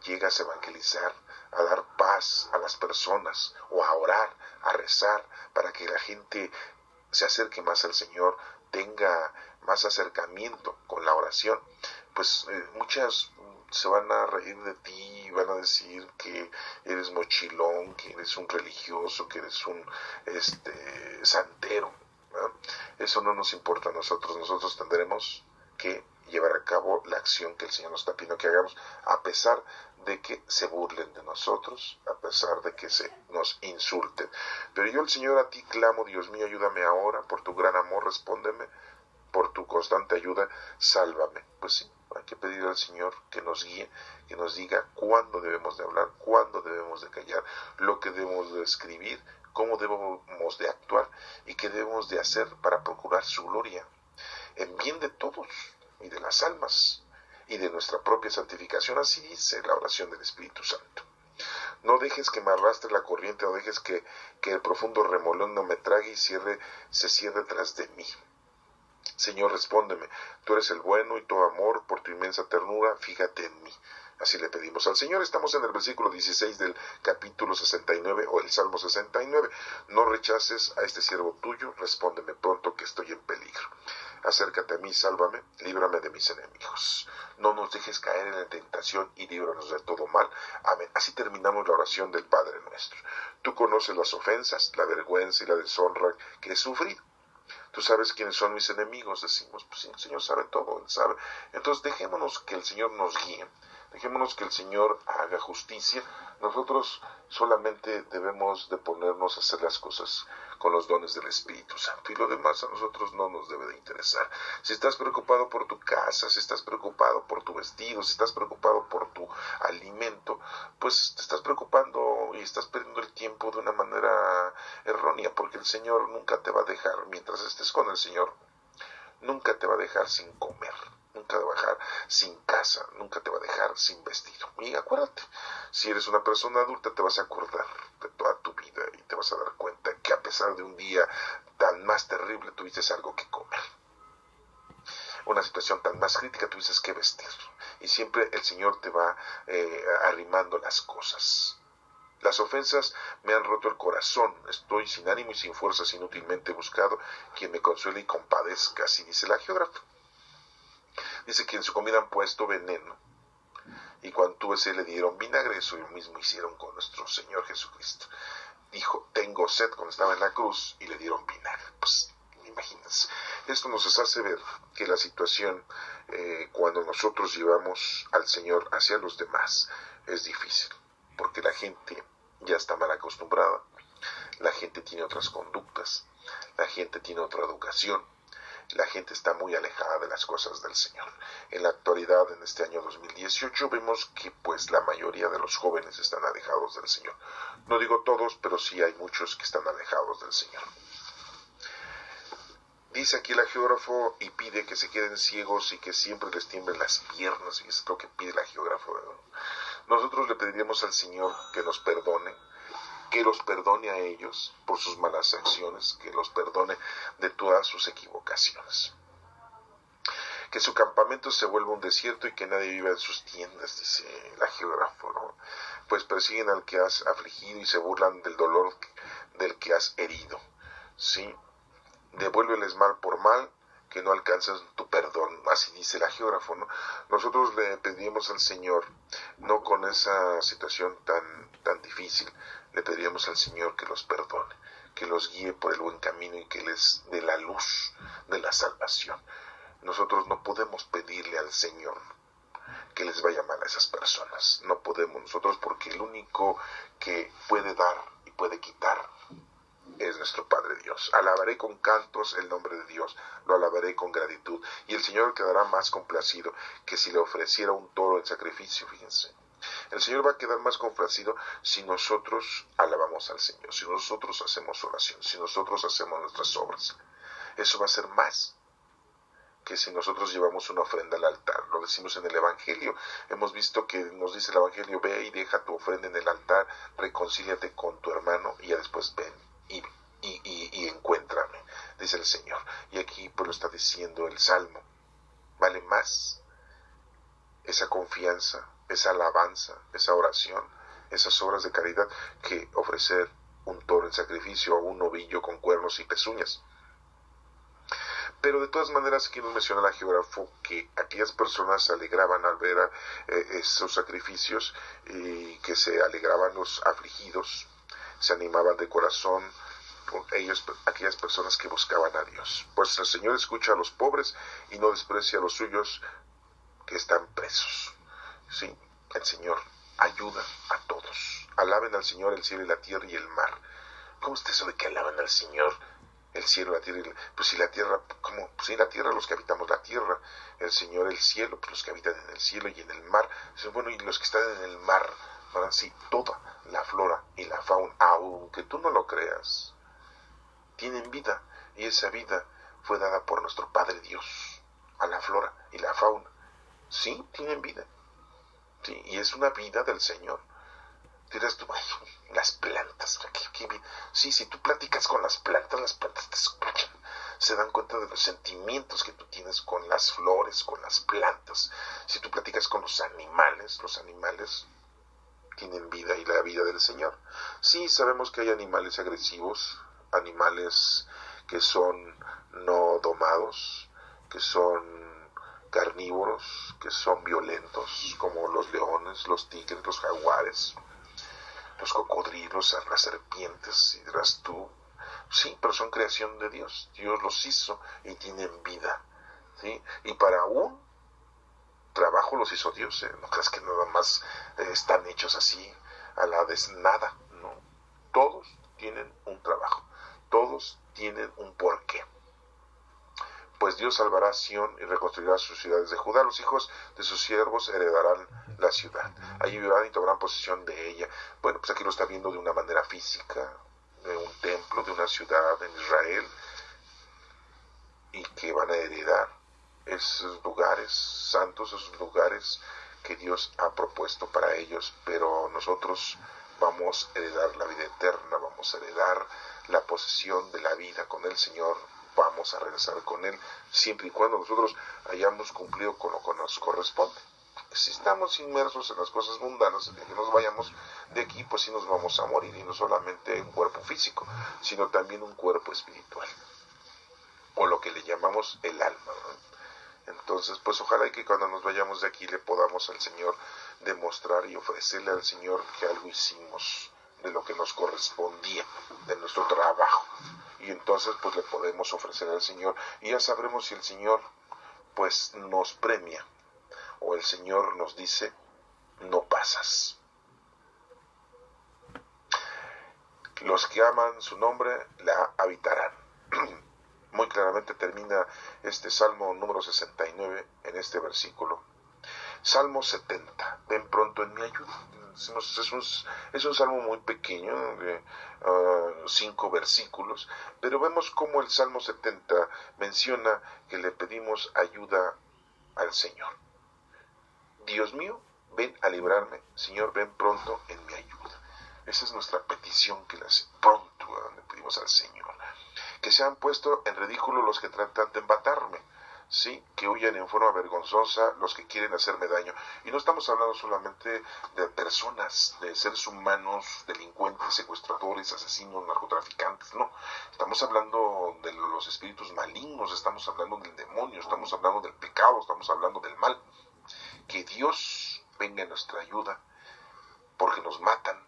llegas a evangelizar, a dar paz a las personas, o a orar, a rezar, para que la gente se acerque más al Señor, tenga más acercamiento con la oración, pues muchas se van a reír de ti, van a decir que eres mochilón, que eres un religioso, que eres un santero, ¿no? Eso no nos importa a nosotros tendremos que llevar a cabo la acción que el Señor nos está pidiendo que hagamos, a pesar de que se burlen de nosotros, a pesar de que nos insulten. Pero yo, el Señor, a ti clamo, Dios mío, ayúdame ahora, por tu gran amor, respóndeme, por tu constante ayuda, sálvame. Pues sí, hay que pedir al Señor que nos guíe, que nos diga cuándo debemos de hablar, cuándo debemos de callar, lo que debemos de escribir, cómo debemos de actuar y qué debemos de hacer para procurar su gloria, en bien de todos y de las almas y de nuestra propia santificación. Así dice la oración del Espíritu Santo. No dejes que me arrastre la corriente, no dejes que el profundo remolón no me trague y se cierre tras de mí. Señor, respóndeme, tú eres el bueno y tu amor, por tu inmensa ternura, fíjate en mí. Así le pedimos al Señor. Estamos en el versículo 16 del capítulo 69 o el Salmo 69. No rechaces a este siervo tuyo, respóndeme pronto que estoy en peligro. Acércate a mí, sálvame, líbrame de mis enemigos. No nos dejes caer en la tentación y líbranos de todo mal. Amén. Así terminamos la oración del Padre nuestro. Tú conoces las ofensas, la vergüenza y la deshonra que he sufrido. Tú sabes quiénes son mis enemigos, decimos, pues sí, el Señor sabe todo, Él sabe. Entonces dejémonos que el Señor nos guíe, dejémonos que el Señor haga justicia. Nosotros solamente debemos de ponernos a hacer las cosas con los dones del Espíritu Santo, y lo demás a nosotros no nos debe de interesar. Si estás preocupado por tu casa, si estás preocupado por tu vestido, si estás preocupado por tu alimento, pues te estás preocupando y estás perdiendo el tiempo de una manera errónea, porque el Señor nunca te va a dejar, mientras estés con el Señor, nunca te va a dejar sin comer, nunca te va a dejar sin casa, nunca te va a dejar sin vestido. Y acuérdate, si eres una persona adulta te vas a acordar de toda tu vida y te vas a dar cuenta que a pesar de un día tan más terrible tuviste algo que comer, una situación tan más crítica tuviste que vestir, y siempre el Señor te va arrimando las cosas. Las ofensas me han roto el corazón, estoy sin ánimo y sin fuerzas, inútilmente buscado quien me consuele y compadezca, así dice la geógrafa. Dice que en su comida han puesto veneno, y cuando tuvo sed le dieron vinagre. Eso mismo hicieron con nuestro Señor Jesucristo. Dijo, tengo sed, cuando estaba en la cruz, y le dieron vinagre. Pues imagínense, esto nos hace ver que la situación, cuando nosotros llevamos al Señor hacia los demás, es difícil, porque la gente ya está mal acostumbrada, la gente tiene otras conductas, la gente tiene otra educación, la gente está muy alejada de las cosas del Señor. En la actualidad, en este año 2018, vemos que pues la mayoría de los jóvenes están alejados del Señor. No digo todos, pero sí hay muchos que están alejados del Señor. Dice aquí la geógrafo y pide que se queden ciegos y que siempre les tiemblen las piernas, y es lo que pide la geógrafo. Nosotros le pediríamos al Señor que nos perdone, que los perdone a ellos por sus malas acciones, que los perdone de todas sus equivocaciones. Que su campamento se vuelva un desierto y que nadie viva en sus tiendas, dice la geógrafo, ¿no? Pues persiguen al que has afligido y se burlan del dolor del que has herido, ¿sí? Devuélveles mal por mal, que no alcanzan tu perdón, así dice la geógrafo, ¿no? Nosotros le pedimos al Señor, no con esa situación tan difícil, le pediríamos al Señor que los perdone, que los guíe por el buen camino y que les dé la luz de la salvación. Nosotros no podemos pedirle al Señor que les vaya mal a esas personas, no podemos nosotros, porque el único que puede dar y puede quitar es nuestro Padre Dios. Alabaré con cantos el nombre de Dios, lo alabaré con gratitud, y el Señor quedará más complacido que si le ofreciera un toro en sacrificio. Fíjense, el Señor va a quedar más complacido si nosotros alabamos al Señor, si nosotros hacemos oración, si nosotros hacemos nuestras obras. Eso va a ser más que si nosotros llevamos una ofrenda al altar. Lo decimos en el Evangelio, hemos visto que nos dice el Evangelio, ve y deja tu ofrenda en el altar, reconcíliate con tu hermano y ya después ven y encuéntrame, dice el Señor. Y aquí pues lo está diciendo el Salmo. Vale más esa confianza, esa alabanza, esa oración, esas obras de caridad, que ofrecer un toro en sacrificio o un novillo con cuernos y pezuñas. Pero de todas maneras aquí nos menciona la geógrafo que aquellas personas se alegraban al ver esos sacrificios, y que se alegraban los afligidos, se animaban de corazón por ellos, aquellas personas que buscaban a Dios. Pues el Señor escucha a los pobres y no desprecia a los suyos que están presos. Sí, el Señor ayuda a todos. Alaben al Señor el cielo y la tierra y el mar. ¿Cómo está eso de que alaban al Señor el cielo, la tierra? Pues si la tierra, ¿cómo? Pues si la tierra, los que habitamos la tierra, el Señor el cielo, pues los que habitan en el cielo y en el mar. Bueno, y los que están en el mar, ¿verdad? Sí, toda la flora y la fauna, aunque tú no lo creas, tienen vida, y esa vida fue dada por nuestro Padre Dios a la flora y la fauna. Sí, tienen vida, sí, y es una vida del Señor. Dirás tú, ay, las plantas, qué bien. Sí, si tú platicas con las plantas te escuchan. Se dan cuenta de los sentimientos que tú tienes con las flores, con las plantas. Si tú platicas con los animales tienen vida y la vida del Señor. Sí, sabemos que hay animales agresivos, animales que son no domados, que son carnívoros, que son violentos, como los leones, los tigres, los jaguares, los cocodrilos, las serpientes, y dirás tú, sí, pero son creación de Dios. Dios los hizo y tienen vida, ¿sí? Y para un trabajo los hizo Dios, ¿eh? No creas que nada más están hechos así a la desnada, no. Todos tienen un trabajo, todos tienen un porqué. Pues Dios salvará a Sión y reconstruirá sus ciudades de Judá. Los hijos de sus siervos heredarán la ciudad. Allí vivirán y tomarán posesión de ella. Bueno, pues aquí lo está viendo de una manera física, de un templo, de una ciudad en Israel, y que van a heredar esos lugares santos, esos lugares que Dios ha propuesto para ellos. Pero nosotros vamos a heredar la vida eterna, vamos a heredar la posesión de la vida con el Señor, vamos a regresar con Él, siempre y cuando nosotros hayamos cumplido con lo que nos corresponde. Si estamos inmersos en las cosas mundanas, el día que nos vayamos de aquí, pues sí nos vamos a morir, y no solamente un cuerpo físico, sino también un cuerpo espiritual, o lo que le llamamos el alma, ¿no? Entonces, pues ojalá que cuando nos vayamos de aquí le podamos al Señor demostrar y ofrecerle al Señor que algo hicimos de lo que nos correspondía, de nuestro trabajo, y entonces pues le podemos ofrecer al Señor, y ya sabremos si el Señor pues nos premia, o el Señor nos dice, no pasas. Los que aman su nombre la habitarán. Muy claramente termina este Salmo número 69 en este versículo. Salmo 70, ven pronto en mi ayuda. Es un salmo muy pequeño, de 5 versículos, pero vemos cómo el Salmo 70 menciona que le pedimos ayuda al Señor. Dios mío, ven a librarme. Señor, ven pronto en mi ayuda. Esa es nuestra petición, que pronto le pedimos al Señor. Que se han puesto en ridículo los que tratan de matarme, ¿sí? Que huyan en forma vergonzosa los que quieren hacerme daño. Y no estamos hablando solamente de personas, de seres humanos, delincuentes, secuestradores, asesinos, narcotraficantes, no. Estamos hablando de los espíritus malignos, estamos hablando del demonio, estamos hablando del pecado, estamos hablando del mal. Que Dios venga en nuestra ayuda, porque nos matan,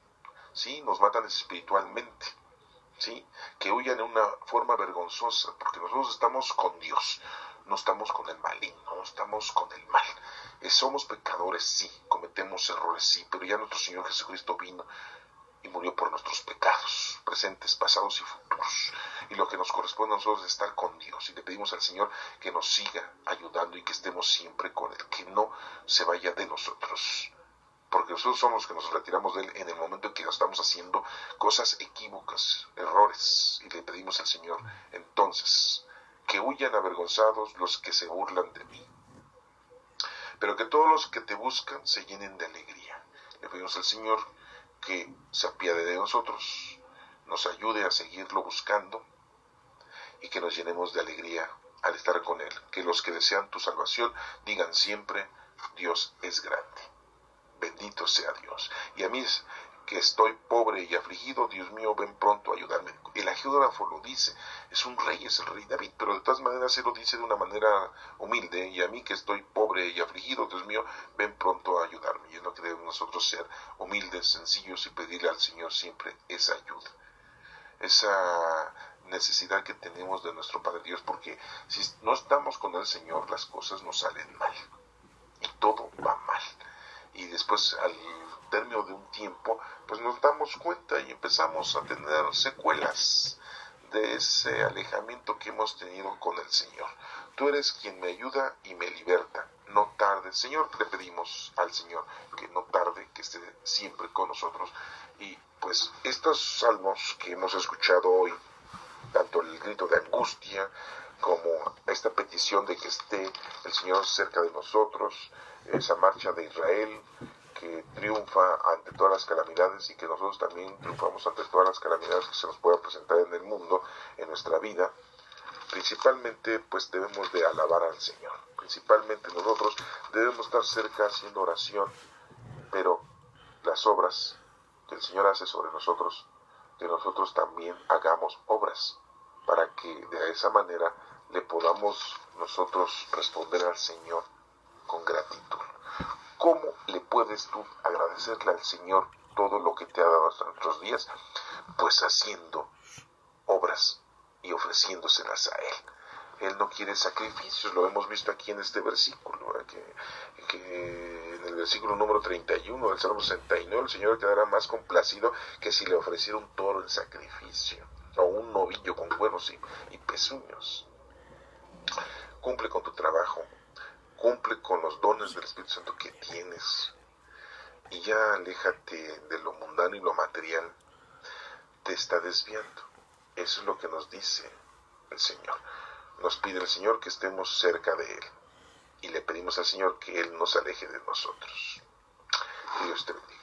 ¿sí? Nos matan espiritualmente, ¿sí? Que huyan en una forma vergonzosa, porque nosotros estamos con Dios, no estamos con el maligno, no estamos con el mal. Somos pecadores, sí, cometemos errores, sí, pero ya nuestro Señor Jesucristo vino y murió por nuestros pecados, presentes, pasados y futuros. Y lo que nos corresponde a nosotros es estar con Dios, y le pedimos al Señor que nos siga ayudando y que estemos siempre con Él, que no se vaya de nosotros, porque nosotros somos los que nos retiramos de Él en el momento en que estamos haciendo cosas equívocas, errores, y le pedimos al Señor entonces que huyan avergonzados los que se burlan de mí, pero que todos los que te buscan se llenen de alegría. Le pedimos al Señor que se apiade de nosotros, nos ayude a seguirlo buscando, y que nos llenemos de alegría al estar con Él. Que los que desean tu salvación digan siempre, Dios es grande. Bendito sea Dios. Y a mí, que estoy pobre y afligido, Dios mío, ven pronto a ayudarme. El hagiógrafo lo dice, es un rey, es el rey David, pero de todas maneras él lo dice de una manera humilde. Y a mí, que estoy pobre y afligido, Dios mío, ven pronto a ayudarme. Y es lo que debemos nosotros ser, humildes, sencillos, y pedirle al Señor siempre esa ayuda, esa necesidad que tenemos de nuestro Padre Dios, porque si no estamos con el Señor, las cosas nos salen mal y todo va mal. Y después, al término de un tiempo, pues nos damos cuenta y empezamos a tener secuelas de ese alejamiento que hemos tenido con el Señor. Tú eres quien me ayuda y me liberta. No tarde, Señor, le pedimos al Señor que no tarde, que esté siempre con nosotros. Y pues estos salmos que hemos escuchado hoy, tanto el grito de angustia como esta petición de que esté el Señor cerca de nosotros, esa marcha de Israel, que triunfa ante todas las calamidades y que nosotros también triunfamos ante todas las calamidades que se nos puedan presentar en el mundo, en nuestra vida. Principalmente pues debemos de alabar al Señor, principalmente nosotros debemos estar cerca haciendo oración, pero las obras que el Señor hace sobre nosotros, que nosotros también hagamos obras, para que de esa manera le podamos nosotros responder al Señor con gratitud. ¿Cómo le puedes tú agradecerle al Señor todo lo que te ha dado hasta nuestros días? Pues haciendo obras y ofreciéndoselas a Él. Él no quiere sacrificios, lo hemos visto aquí en este versículo, que en el versículo número 31 del Salmo 69, el Señor quedará más complacido que si le ofreciera un toro en sacrificio, o un novillo con cuernos y pezuños. Cumple con tu trabajo, cumple con los dones del Espíritu Santo que tienes, y ya aléjate de lo mundano y lo material, te está desviando. Eso es lo que nos dice el Señor. Nos pide el Señor que estemos cerca de Él, y le pedimos al Señor que Él nos aleje de nosotros. Que Dios te bendiga.